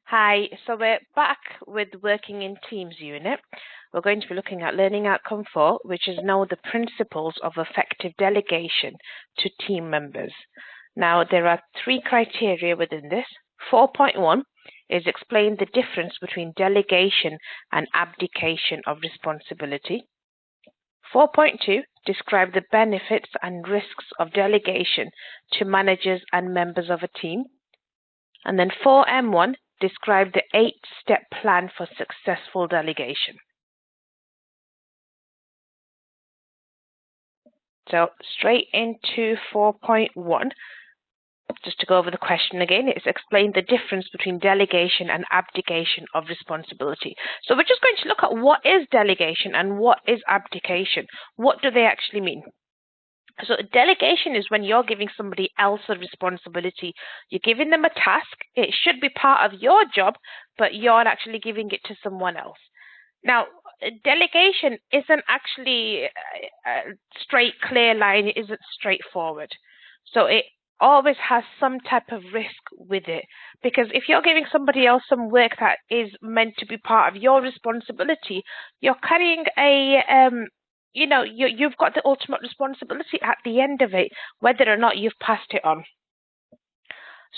Hi, so we're back with Working in Teams unit. We're going to be looking at Learning Outcome 4, which is now the principles of effective delegation to team members. Now, there are 3 criteria within this. 4.1 is explain the difference between delegation and abdication of responsibility. 4.2 describe the benefits and risks of delegation to managers and members of a team. And then 4M1 describe the 8-step plan for successful delegation. So straight into 4.1, just to go over the question again, it's explain the difference between delegation and abdication of responsibility. So we're just going to look at what is delegation and what is abdication. What do they actually mean? So delegation is when you're giving somebody else a responsibility. You're giving them a task. It should be part of your job, but you're actually giving it to someone else. Now, delegation isn't actually a straight, clear line. It isn't straightforward. So it always has some type of risk with it. Because if you're giving somebody else some work that is meant to be part of your responsibility, you're carrying a you've got the ultimate responsibility at the end of it, whether or not you've passed it on.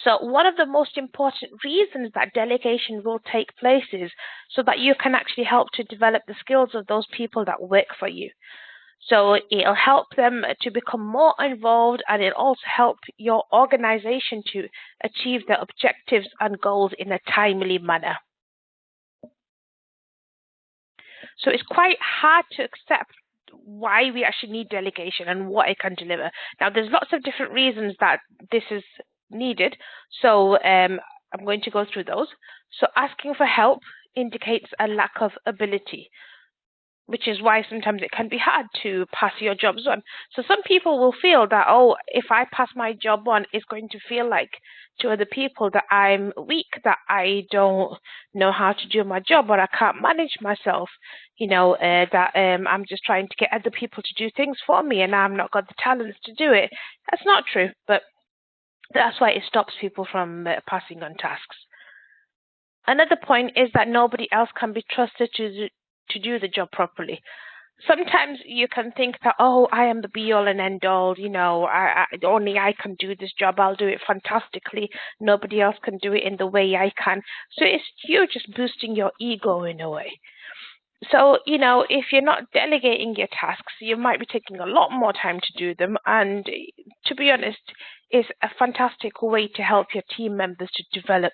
So one of the most important reasons that delegation will take place is so that you can actually help to develop the skills of those people that work for you. So it'll help them to become more involved, and it'll also help your organization to achieve their objectives and goals in a timely manner. So it's quite hard to accept why we actually need delegation and what it can deliver. Now, there's lots of different reasons that this is needed. So I'm going to go through those. So asking for help indicates a lack of ability, which is why sometimes it can be hard to pass your jobs on. So some people will feel that, oh, if I pass my job on, it's going to feel like to other people that I'm weak, that I don't know how to do my job, or I can't manage myself, that I'm just trying to get other people to do things for me and I've not got the talents to do it. That's not true, but that's why it stops people from passing on tasks. Another point is that nobody else can be trusted to do the job properly. Sometimes you can think that, oh, I am the be-all and end-all, only I can do this job, I'll do it fantastically, nobody else can do it in the way I can. So it's you just boosting your ego in a way. So, if you're not delegating your tasks, you might be taking a lot more time to do them, and to be honest, it's a fantastic way to help your team members to develop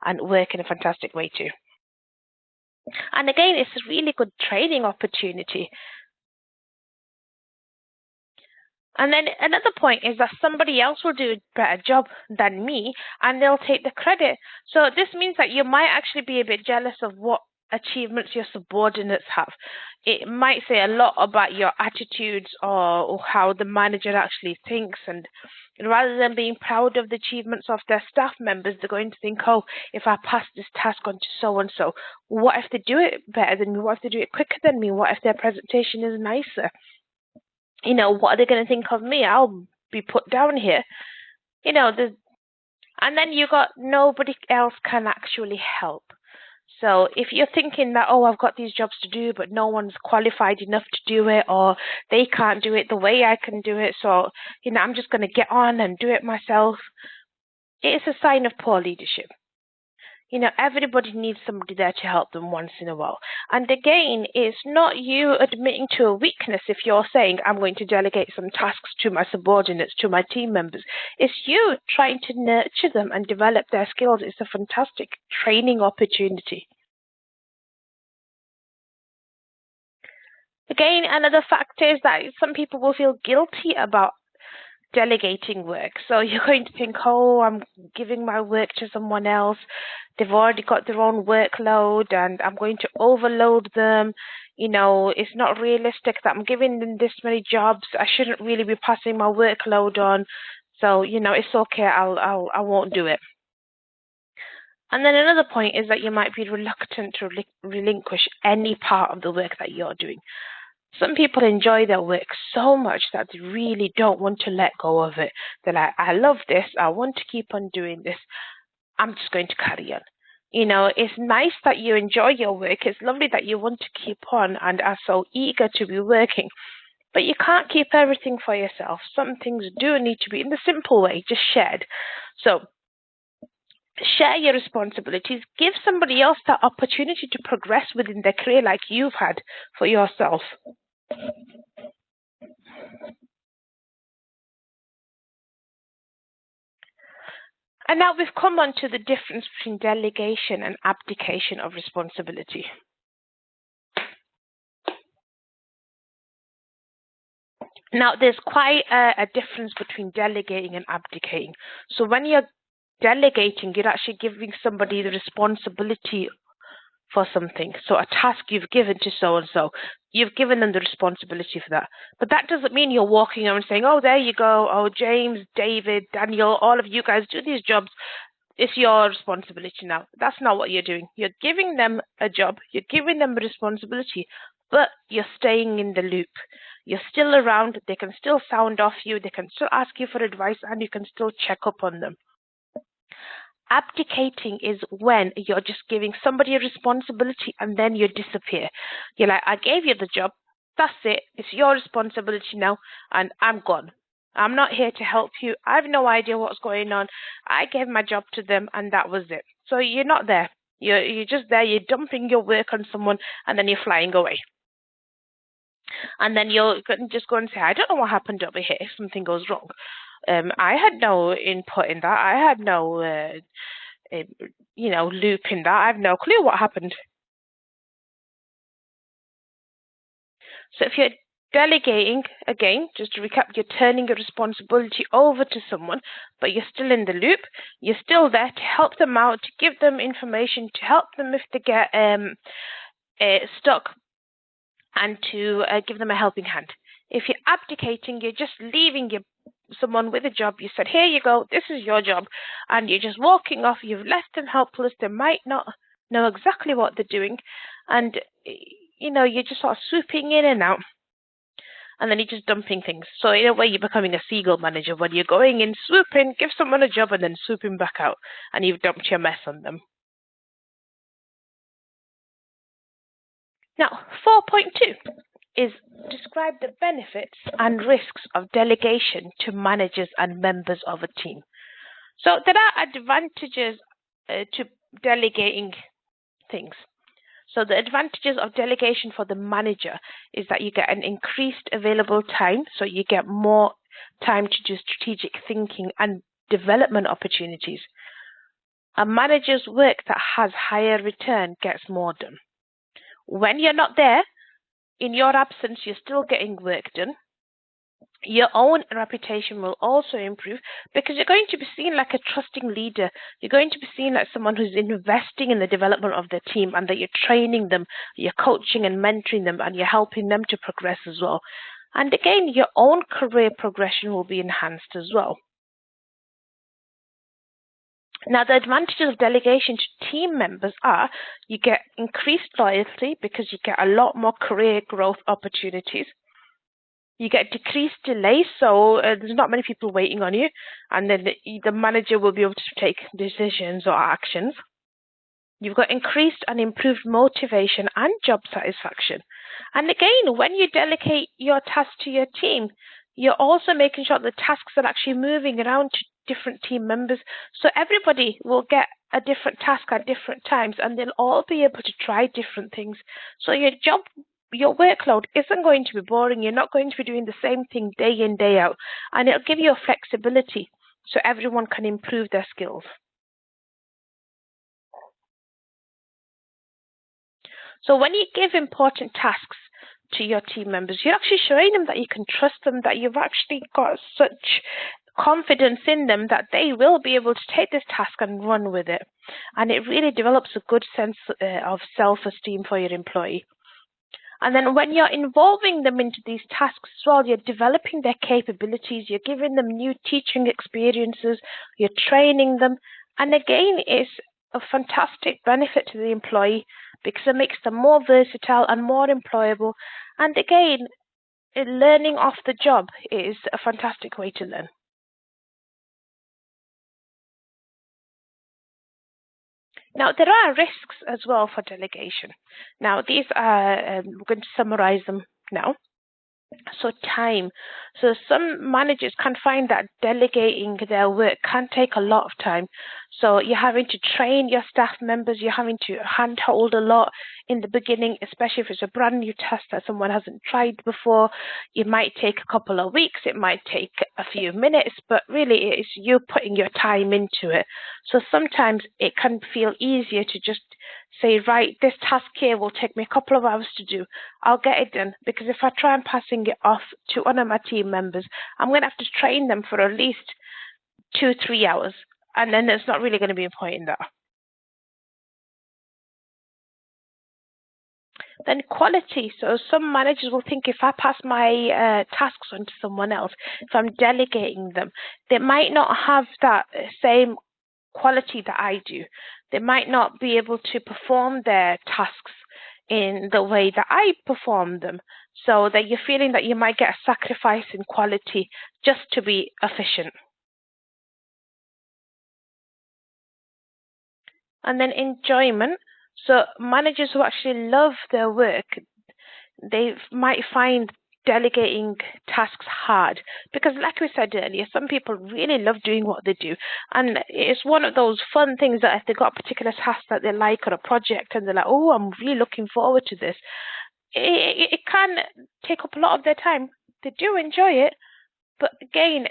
and work in a fantastic way too. And again, it's a really good training opportunity. And then another point is that somebody else will do a better job than me and they'll take the credit. So this means that you might actually be a bit jealous of what achievements your subordinates have. It might say a lot about your attitudes or how the manager actually thinks, and rather than being proud of the achievements of their staff members, they're going to think, oh, if I pass this task on to so-and-so, what if they do it better than me? What if they do it quicker than me? What if their presentation is nicer? What are they going to think of me? I'll be put down here. And then you got nobody else can actually help. So if you're thinking that, oh, I've got these jobs to do, but no one's qualified enough to do it, or they can't do it the way I can do it, so, I'm just going to get on and do it myself, it's a sign of poor leadership. Everybody needs somebody there to help them once in a while. And again, it's not you admitting to a weakness if you're saying, I'm going to delegate some tasks to my subordinates, to my team members. It's you trying to nurture them and develop their skills. It's a fantastic training opportunity. Again, another factor is that some people will feel guilty about delegating work. So you're going to think, oh, I'm giving my work to someone else. They've already got their own workload and I'm going to overload them. It's not realistic that I'm giving them this many jobs. I shouldn't really be passing my workload on. So, it's okay. I won't do it. And then another point is that you might be reluctant to relinquish any part of the work that you're doing. Some people enjoy their work so much that they really don't want to let go of it. They're like, I love this. I want to keep on doing this. I'm just going to carry on. You know, it's nice that you enjoy your work. It's lovely that you want to keep on and are so eager to be working. But you can't keep everything for yourself. Some things do need to be, in the simple way, just shared. So share your responsibilities. Give somebody else that opportunity to progress within their career like you've had for yourself. And now we've come on to the difference between delegation and abdication of responsibility. Now, there's quite a difference between delegating and abdicating. So when you're delegating, you're actually giving somebody the responsibility for something. So a task you've given to so-and-so, you've given them the responsibility for that. But that doesn't mean you're walking around saying, oh, there you go, oh, James, David, Daniel, all of you guys do these jobs. It's your responsibility now. That's not what you're doing. You're giving them a job, you're giving them a responsibility, but you're staying in the loop. You're still around, they can still sound off you, they can still ask you for advice, and you can still check up on them. Abdicating is when you're just giving somebody a responsibility and then you disappear. You're like, I gave you the job, that's it, it's your responsibility now, and I'm gone. I'm not here to help you. I have no idea what's going on. I gave my job to them and that was it. So you're not there. You're just there, you're dumping your work on someone and then you're flying away. And then you're just go and say, I don't know what happened over here if something goes wrong. I had no input in that. I had no, loop in that. I have no clue what happened. So if you're delegating, again, just to recap, you're turning your responsibility over to someone, but you're still in the loop. You're still there to help them out, to give them information, to help them if they get stuck, and to give them a helping hand. If you're abdicating, you're just leaving someone with a job. You said, here you go, this is your job, and you're just walking off. You've left them helpless. They might not know exactly what they're doing, and you're just sort of swooping in and out, and then you're just dumping things. So in a way, you're becoming a seagull manager when you're going in, swooping, give someone a job, and then swooping back out, and you've dumped your mess on them. Now, 4.2 is describe the benefits and risks of delegation to managers and members of a team. So there are advantages to delegating things. So the advantages of delegation for the manager is that you get an increased available time, so you get more time to do strategic thinking and development opportunities. A manager's work that has higher return gets more done. When you're not there, in your absence, you're still getting work done. Your own reputation will also improve because you're going to be seen like a trusting leader. You're going to be seen like someone who's investing in the development of their team and that you're training them, you're coaching and mentoring them, and you're helping them to progress as well. And again, your own career progression will be enhanced as well. Now, the advantages of delegation to team members are you get increased loyalty because you get a lot more career growth opportunities. You get decreased delays, so there's not many people waiting on you, and then the manager will be able to take decisions or actions. You've got increased and improved motivation and job satisfaction. And again, when you delegate your tasks to your team, you're also making sure the tasks are actually moving around to different team members. So everybody will get a different task at different times, and they'll all be able to try different things. So your workload isn't going to be boring. You're not going to be doing the same thing day in, day out. And it'll give you a flexibility so everyone can improve their skills. So when you give important tasks to your team members, you're actually showing them that you can trust them, that you've actually got such confidence in them that they will be able to take this task and run with it. And it really develops a good sense of self-esteem for your employee. And then when you're involving them into these tasks as well, you're developing their capabilities, you're giving them new teaching experiences, you're training them. And again, it's a fantastic benefit to the employee because it makes them more versatile and more employable. And again, learning off the job is a fantastic way to learn. Now, there are risks as well for delegation. Now, these are, we're going to summarize them now. So time. So some managers can find that delegating their work can take a lot of time. So you're having to train your staff members, you're having to handhold a lot in the beginning, especially if it's a brand new task that someone hasn't tried before. It might take a couple of weeks, it might take a few minutes, but really it's you putting your time into it. So sometimes it can feel easier to just say, right, this task here will take me a couple of hours to do. I'll get it done, because if I try and passing it off to one of my team members, I'm going to have to train them for at least 2-3 hours, and then there's not really going to be a point in that. Then quality. So some managers will think if I pass my tasks on to someone else, if I'm delegating them, they might not have that same quality that I do. They might not be able to perform their tasks in the way that I perform them, so that you're feeling that you might get a sacrifice in quality just to be efficient. And then enjoyment. So managers who actually love their work, they might find delegating tasks hard, because like we said earlier, some people really love doing what they do, and it's one of those fun things that if they got a particular task that they like or a project and they're like, oh, I'm really looking forward to this, it can take up a lot of their time. They do enjoy it, but again,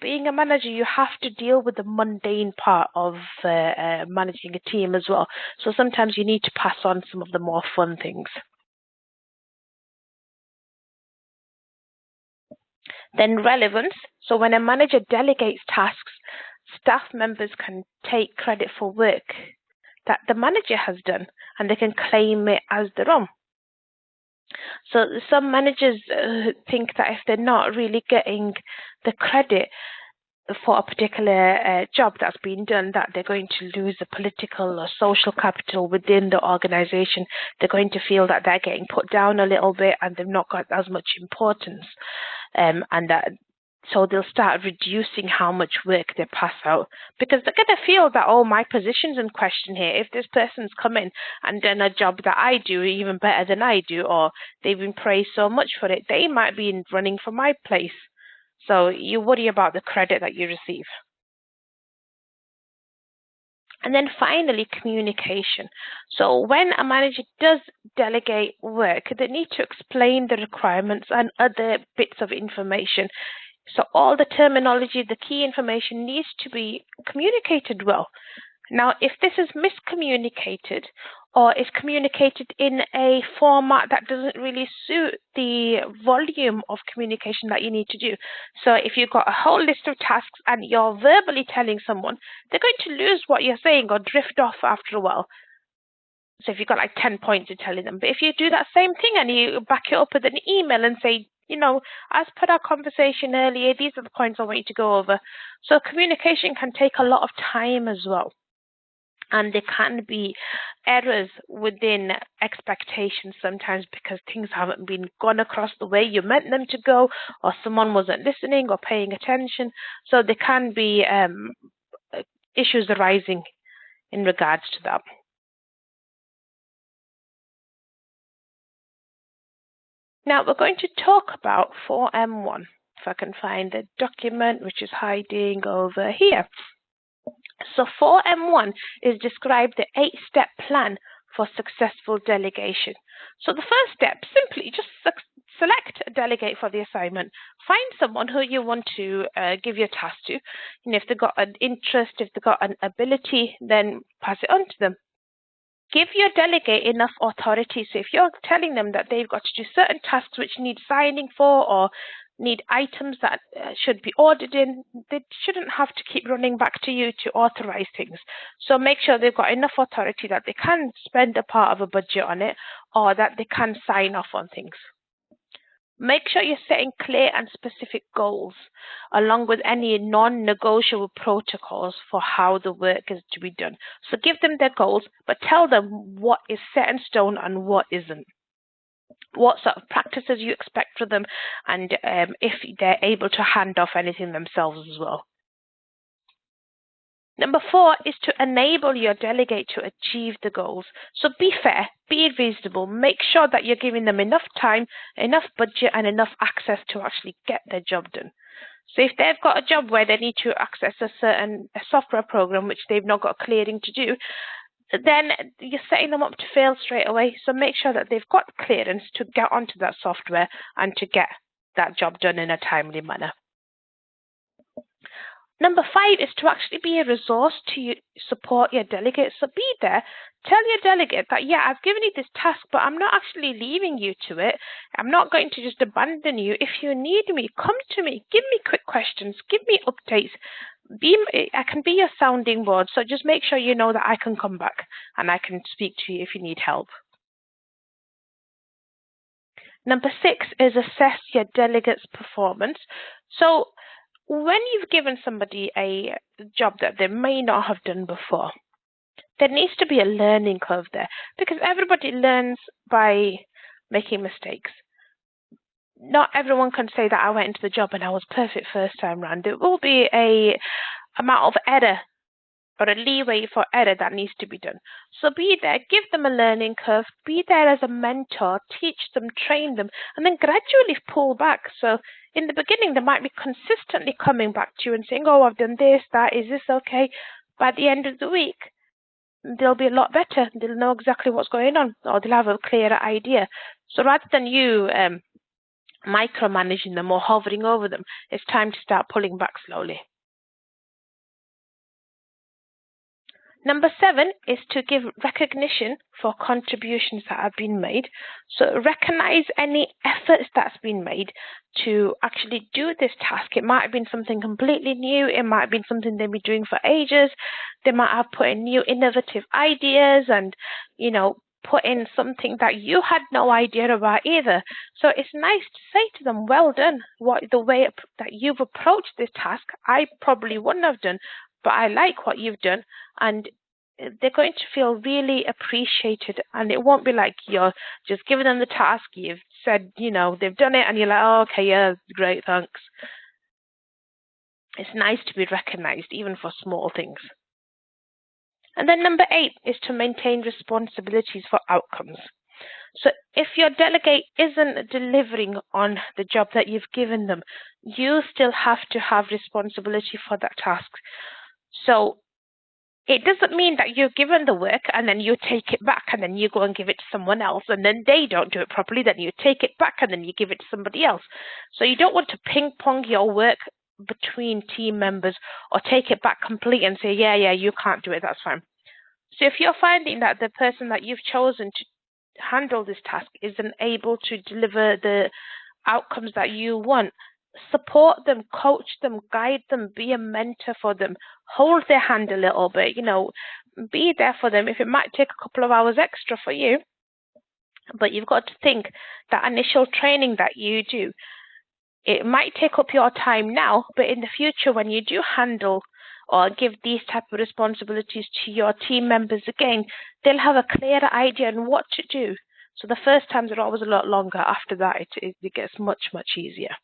being a manager, you have to deal with the mundane part of managing a team as well. So sometimes you need to pass on some of the more fun things. Then relevance. So when a manager delegates tasks, staff members can take credit for work that the manager has done, and they can claim it as their own. So some managers think that if they're not really getting the credit for a particular job that's been done, that they're going to lose the political or social capital within the organization. They're going to feel that they're getting put down a little bit and they've not got as much importance. And that so they'll start reducing how much work they pass out, because they're going to feel that, oh, my position's in question here. If this person's come in and done a job that I do even better than I do, or they've been praised so much for it, they might be running for my place. So you worry about the credit that you receive. And then finally, communication. So when a manager does delegate work, they need to explain the requirements and other bits of information. So all the terminology, the key information needs to be communicated well. Now, if this is miscommunicated or is communicated in a format that doesn't really suit the volume of communication that you need to do. So if you've got a whole list of tasks and you're verbally telling someone, they're going to lose what you're saying or drift off after a while. So if you've got like 10 points you're telling them, but if you do that same thing and you back it up with an email and say, as per our conversation earlier, these are the points I want you to go over. So communication can take a lot of time as well. And there can be errors within expectations sometimes, because things haven't been gone across the way you meant them to go, or someone wasn't listening or paying attention. So there can be issues arising in regards to that. Now we're going to talk about 4M1. If I can find the document, which is hiding over here. So 4M1 is described the 8-step plan for successful delegation. So the first step, simply just select a delegate for the assignment. Find someone who you want to give your task to. And if they've got an interest, if they've got an ability, then pass it on to them. Give your delegate enough authority. So if you're telling them that they've got to do certain tasks which need signing for, or need items that should be ordered in, they shouldn't have to keep running back to you to authorize things. So make sure they've got enough authority that they can spend a part of a budget on it, or that they can sign off on things. Make sure you're setting clear and specific goals, along with any non-negotiable protocols for how the work is to be done. So give them their goals, but tell them what is set in stone and what isn't. What sort of practices you expect from them, and if they're able to hand off anything themselves as well. Number 4 is to enable your delegate to achieve the goals. So be fair, be reasonable, make sure that you're giving them enough time, enough budget, and enough access to actually get their job done. So if they've got a job where they need to access a software program which they've not got clearing to do, then you're setting them up to fail straight away. So make sure that they've got clearance to get onto that software and to get that job done in a timely manner. Number 5 is to actually be a resource to support your delegate. So be there. Tell your delegate that, yeah, I've given you this task, but I'm not actually leaving you to it. I'm not going to just abandon you. If you need me, come to me. Give me quick questions. Give me updates. I can be your sounding board. So just make sure you know that I can come back and I can speak to you if you need help. Number 6 is assess your delegate's performance. So when you've given somebody a job that they may not have done before, there needs to be a learning curve there, because everybody learns by making mistakes. Not everyone can say that I went into the job and I was perfect first time round. There will be a amount of error or a leeway for error that needs to be done. So be there, give them a learning curve, be there as a mentor, teach them, train them, and then gradually pull back. So in the beginning, they might be consistently coming back to you and saying, oh, I've done this, that, is this okay? By the end of the week, they'll be a lot better. They'll know exactly what's going on, or they'll have a clearer idea. So rather than you micromanaging them or hovering over them, it's time to start pulling back slowly. Number 7 is to give recognition for contributions that have been made. So recognize any efforts that's been made to actually do this task. It might have been something completely new. It might have been something they've been doing for ages. They might have put in new innovative ideas and, put in something that you had no idea about either. So it's nice to say to them, well done. The way that you've approached this task, I probably wouldn't have done, but I like what you've done, and they're going to feel really appreciated, and it won't be like you're just giving them the task, you've said, they've done it, and you're like, oh, okay, yeah, great, thanks. It's nice to be recognized, even for small things. And then number 8 is to maintain responsibilities for outcomes. So if your delegate isn't delivering on the job that you've given them, you still have to have responsibility for that task. So it doesn't mean that you're given the work and then you take it back and then you go and give it to someone else and then they don't do it properly, then you take it back and then you give it to somebody else. So you don't want to ping pong your work between team members or take it back completely and say, yeah, you can't do it, that's fine. So if you're finding that the person that you've chosen to handle this task isn't able to deliver the outcomes that you want, support them, coach them, guide them, be a mentor for them, hold their hand a little bit, be there for them. If it might take a couple of hours extra for you, but you've got to think that initial training that you do, it might take up your time now, but in the future when you do handle or give these type of responsibilities to your team members again, they'll have a clearer idea on what to do. So the first times are always a lot longer. After that, it gets much, much easier.